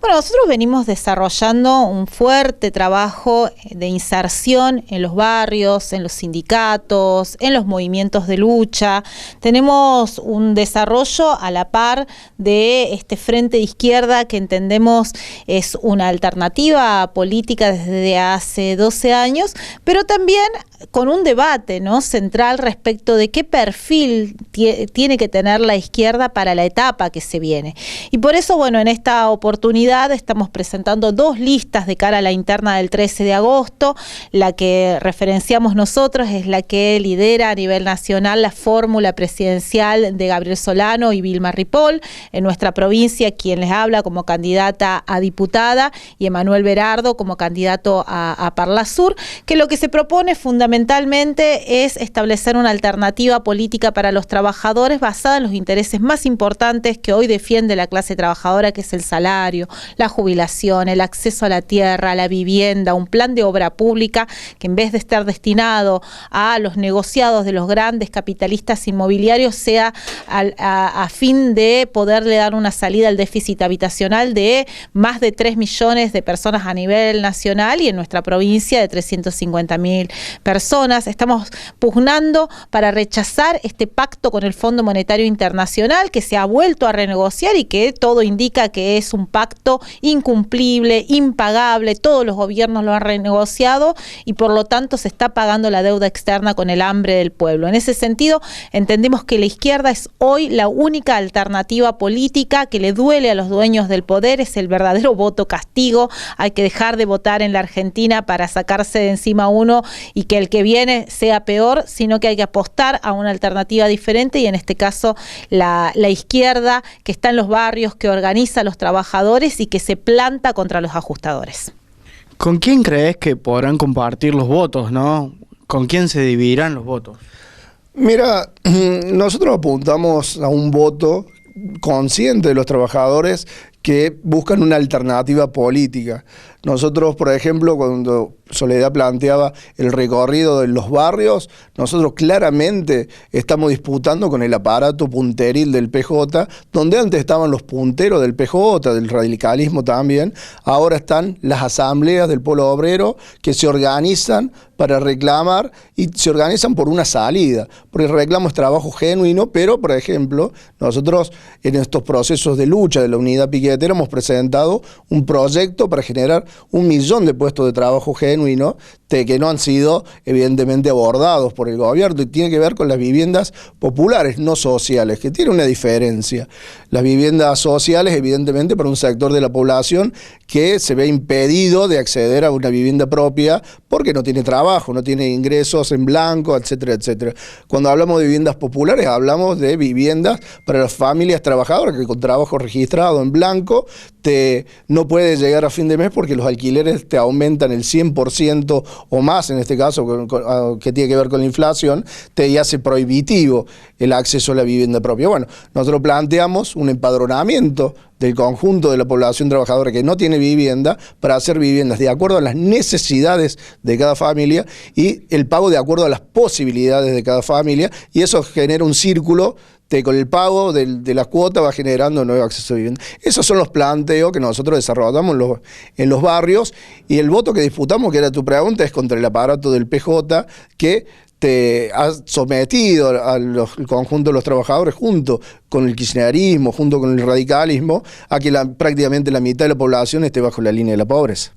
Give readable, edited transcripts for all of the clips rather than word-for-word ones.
Bueno, nosotros venimos desarrollando un fuerte trabajo de inserción en los barrios, en los sindicatos, en los movimientos de lucha. Tenemos un desarrollo a la par de este frente de izquierda que entendemos es una alternativa política desde hace 12 años, pero también con un debate, ¿no?, central respecto de qué perfil tiene que tener la izquierda para la etapa que se viene. Y por eso, bueno, en esta oportunidad estamos presentando dos listas de cara a la interna del 13 de agosto. La que referenciamos nosotros es la que lidera a nivel nacional la fórmula presidencial de Gabriel Solano y Vilma Ripoll. En nuestra provincia, quien les habla como candidata a diputada, y Emanuel Berardo como candidato a Parlasur, que lo que se propone fundamentalmente es establecer una alternativa política para los trabajadores basada en los intereses más importantes que hoy defiende la clase trabajadora, que es el salario, la jubilación, el acceso a la tierra, a la vivienda, un plan de obra pública que en vez de estar destinado a los negociados de los grandes capitalistas inmobiliarios sea a fin de poderle dar una salida al déficit habitacional de más de 3 millones de personas a nivel nacional y en nuestra provincia de 350.000 personas. Estamos pugnando para rechazar este pacto con el Fondo Monetario Internacional que se ha vuelto a renegociar y que todo indica que es un pacto incumplible, impagable. Todos los gobiernos lo han renegociado y por lo tanto se está pagando la deuda externa con el hambre del pueblo. En ese sentido, entendemos que la izquierda es hoy la única alternativa política que le duele a los dueños del poder, es el verdadero voto castigo. Hay que dejar de votar en la Argentina para sacarse de encima uno y que el que viene sea peor, sino que hay que apostar a una alternativa diferente y en este caso la izquierda que está en los barrios, que organiza a los trabajadores y que se planta contra los ajustadores. ¿Con quién crees que podrán compartir los votos, no? ¿Con quién se dividirán los votos? Mira, nosotros apuntamos a un voto consciente de los trabajadores que buscan una alternativa política. Nosotros, por ejemplo, cuando Soledad planteaba el recorrido de los barrios, nosotros claramente estamos disputando con el aparato punteril del PJ, donde antes estaban los punteros del PJ, del radicalismo también, ahora están las asambleas del pueblo obrero que se organizan para reclamar y se organizan por una salida, porque el reclamo es trabajo genuino, pero, por ejemplo, nosotros en estos procesos de lucha de la unidad piquetera hemos presentado un proyecto para generar 1 millón de puestos de trabajo genuino que no han sido evidentemente abordados por el gobierno y tiene que ver con las viviendas populares, no sociales, que tiene una diferencia. Las viviendas sociales evidentemente para un sector de la población que se ve impedido de acceder a una vivienda propia porque no tiene trabajo, no tiene ingresos en blanco, etcétera, etcétera. Cuando hablamos de viviendas populares hablamos de viviendas para las familias trabajadoras que con trabajo registrado en blanco no puedes llegar a fin de mes porque los alquileres te aumentan el 100% o más, en este caso, que tiene que ver con la inflación, te hace prohibitivo el acceso a la vivienda propia. Bueno, nosotros planteamos un empadronamiento del conjunto de la población trabajadora que no tiene vivienda para hacer viviendas de acuerdo a las necesidades de cada familia y el pago de acuerdo a las posibilidades de cada familia, y eso genera un círculo con el pago de la cuota va generando nuevo acceso a vivienda. Esos son los planteos que nosotros desarrollamos en los barrios, y el voto que disputamos, que era tu pregunta, es contra el aparato del PJ que te ha sometido al conjunto de los trabajadores junto con el kirchnerismo, junto con el radicalismo, a que prácticamente la mitad de la población esté bajo la línea de la pobreza.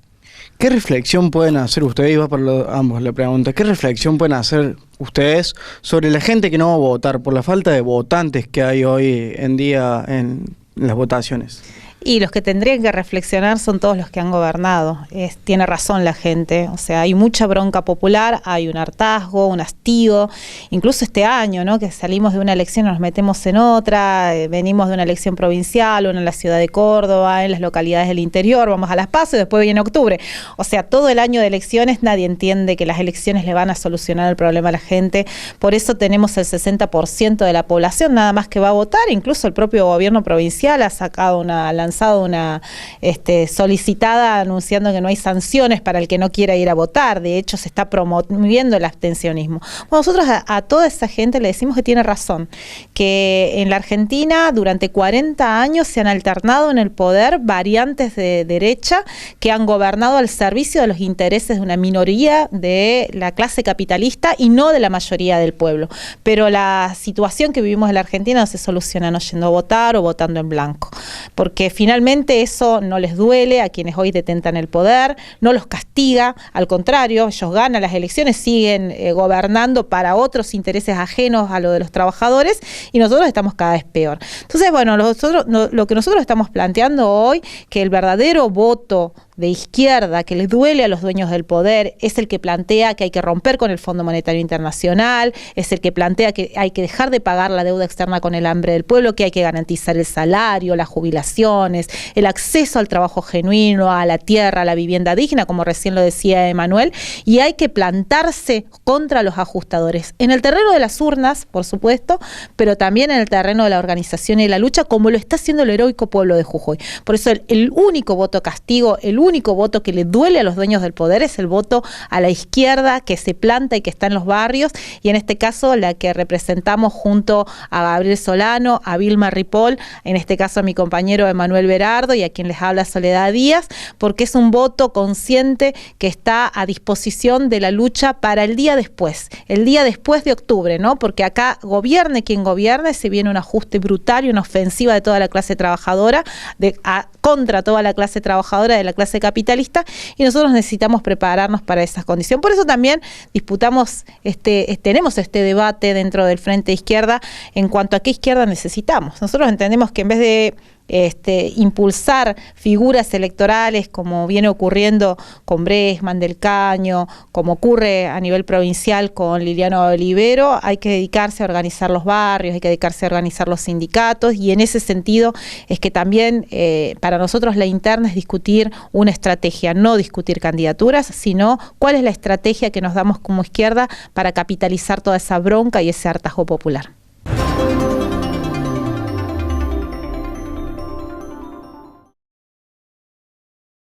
¿Qué reflexión pueden hacer ustedes, iba para ambos la pregunta, qué reflexión pueden hacer ustedes sobre la gente que no va a votar por la falta de votantes que hay hoy en día en las votaciones? Y los que tendrían que reflexionar son todos los que han gobernado. Tiene razón la gente, o sea, hay mucha bronca popular, hay un hartazgo, un hastío, incluso este año, ¿no?, que salimos de una elección y nos metemos en otra, venimos de una elección provincial, una en la ciudad de Córdoba, en las localidades del interior, vamos a las PASO y después viene octubre. O sea, todo el año de elecciones, nadie entiende que las elecciones le van a solucionar el problema a la gente, por eso tenemos el 60% de la población nada más que va a votar, incluso el propio gobierno provincial ha sacado una lanzada lanzado una solicitada anunciando que no hay sanciones para el que no quiera ir a votar. De hecho, se está promoviendo el abstencionismo. Bueno, nosotros a toda esa gente le decimos que tiene razón, que en la Argentina durante 40 años se han alternado en el poder variantes de derecha que han gobernado al servicio de los intereses de una minoría de la clase capitalista y no de la mayoría del pueblo. Pero la situación que vivimos en la Argentina no se soluciona no yendo a votar o votando en blanco, porque finalmente eso no les duele a quienes hoy detentan el poder, no los castiga, al contrario, ellos ganan las elecciones, siguen gobernando para otros intereses ajenos a lo de los trabajadores y nosotros estamos cada vez peor. Entonces, bueno, lo que nosotros estamos planteando hoy, que el verdadero voto de izquierda que les duele a los dueños del poder es el que plantea que hay que romper con el Fondo Monetario Internacional, es el que plantea que hay que dejar de pagar la deuda externa con el hambre del pueblo, que hay que garantizar el salario, las jubilaciones, el acceso al trabajo genuino, a la tierra, a la vivienda digna, como recién lo decía Emanuel, y hay que plantarse contra los ajustadores, en el terreno de las urnas, por supuesto, pero también en el terreno de la organización y la lucha, como lo está haciendo el heroico pueblo de Jujuy. Por eso el único voto castigo, el único voto que le duele a los dueños del poder es el voto a la izquierda que se planta y que está en los barrios, y en este caso la que representamos junto a Gabriel Solano, a Vilma Ripoll, en este caso a mi compañero Emanuel Berardo y a quien les habla Soledad Díaz, porque es un voto consciente que está a disposición de la lucha para el día después de octubre, ¿no? Porque acá gobierne quien gobierne, se viene un ajuste brutal y una ofensiva de toda la clase trabajadora, contra toda la clase trabajadora de la clase capitalista, y nosotros necesitamos prepararnos para esas condiciones. Por eso también tenemos este debate dentro del Frente de Izquierda en cuanto a qué izquierda necesitamos. Nosotros entendemos que en vez de impulsar figuras electorales como viene ocurriendo con Bresman del Caño, como ocurre a nivel provincial con Liliano Olivero, hay que dedicarse a organizar los barrios, hay que dedicarse a organizar los sindicatos, y en ese sentido es que también para nosotros la interna es discutir una estrategia, no discutir candidaturas, sino cuál es la estrategia que nos damos como izquierda para capitalizar toda esa bronca y ese hartazgo popular.